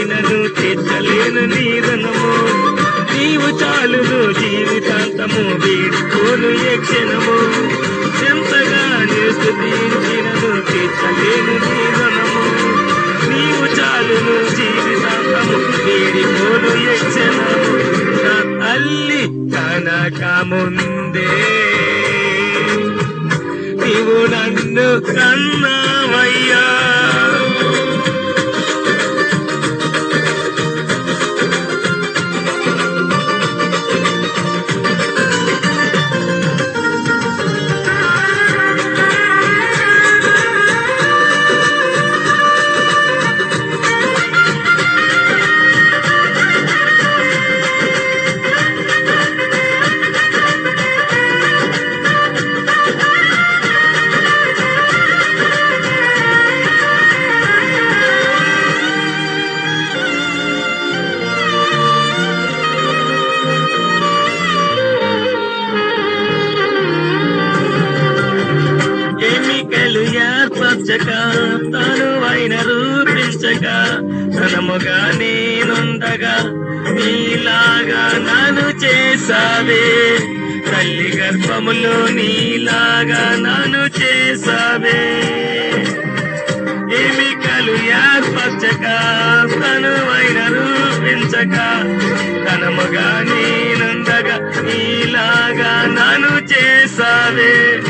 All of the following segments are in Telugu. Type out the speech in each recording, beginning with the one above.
స్థుతించినను తీర్చలేను నీ రుణము. నీవు చాలును జీవితాంతము వీడిపోను ఏ క్షణము. ఎంతగా నీ స్థుతించినను తీర్చలేను నీ రుణము. నీవు చాలును జీవితాంతము వీడిపోను ఏ క్షణము. నా తల్లి కనక ముందే నీవు నన్ను కన్నావయ్యా. ఏర్పరచక తాను అయిన రూపించక ధనముగా నేనుండగా నీలాగా నన్ను చేసావే. తల్లి గర్భములో నీలాగా నన్ను చేసావే. ఎమికలు ఏర్పరచక తను అయిన రూపించక ధనముగా నేనుండగా నీలాగా నన్ను చేసావే.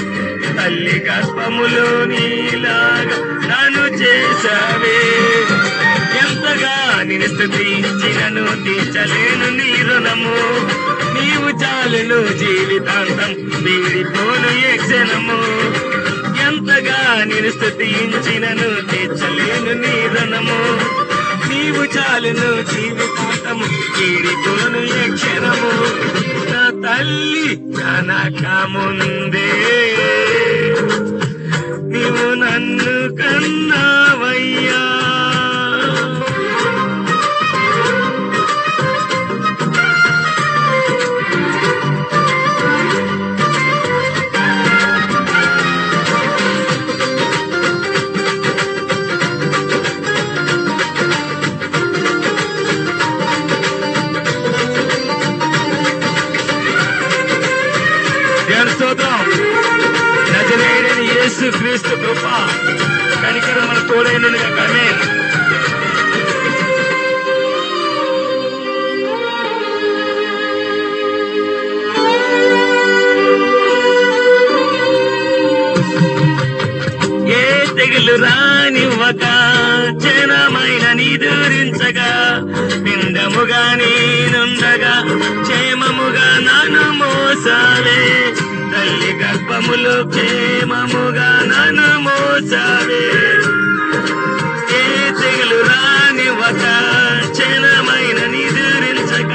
తల్లి గర్భములో నీలాగా నన్ను చేసావే. ఎంతగా నిన్ను స్తుతించినను తీర్చలేను నీ రుణము. నీవు చాలును జీవితాంతం వీడిపోను ఏ క్షణము. ఎంతగా నిన్ను స్తుతించినను తీర్చలేను నీ రుణము. నీవు చాలును జీవితాంతము వీడిపోను ఏ క్షణము. నా తల్లి కనక ముందే నీవు నన్ను కన్నావయ్యా. నజరేయుడైన యేసు క్రీస్తు కృప కనికరం మన తోడైనగా. ఆమేన్. ఏ తెగులు రానివ్వక క్షణమైన నిదురించగా పిండముగా నేనుండగా క్షేమముగా నన్ను మోసావే. తల్లి గర్భములో క్షేమముగా నన్ను మోసావే. ఏ తెగులు రానివ్వక క్షణమైన నిదురించక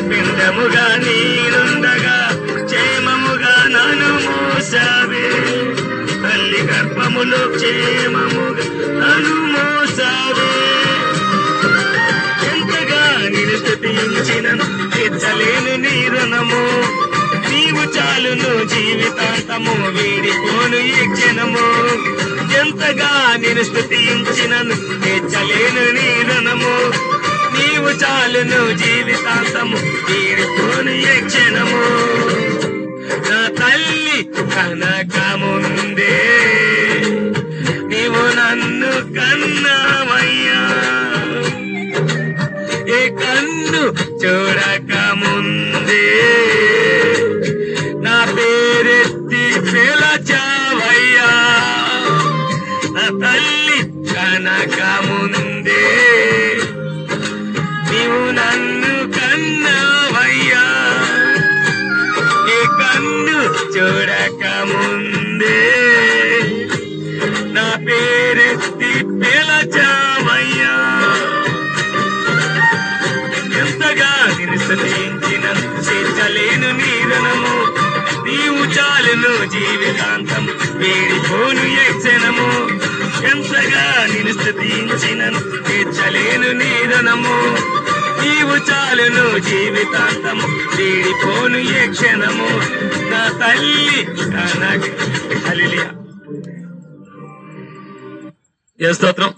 పిండముగా నేనుండగా క్షేమముగా నన్ను మోసావే. తల్లి గర్భములో క్షేమముగా నన్ను మోసావే. ఎంతగా నిన్ను స్తుతించినను తీర్చలేను నీ రుణము. నీవు చాలును జీవితాంతము వీడిపోను ఈ క్షణము. ఎంతగా నిన్ను స్తుతించినను తీర్చలేను నీ రుణము. నీవు చాలును జీవితాంతము వీడిపోను ఈ క్షణము. నా తల్లి కనక ముందే నీవు నన్ను కన్నావయ్యా. ఏ కన్ను చూడక ముందే నా పేరెత్తి పిలచావయ్యా. నా తల్లి కనక ముందే నీవు నన్ను కన్నావయ్యా. ఏ కన్ను చూడక ముందే నా పేరెత్తి పిలచావయ్యా. ఎంతగా నిన్ను స్తుతించినను తీర్చలేను నీ రుణము. నీవు చాలును జీవితాంతం వీడిపోను ఏ క్షణము. ఎంతగా నిన్ను స్తుతించినను తీర్చలేను నీ రుణము. నీవు చాలును జీవితాంతము వీడిపోను ఏ క్షణము. నా తల్లి కనక. హల్లెలూయా. స్తోత్రం.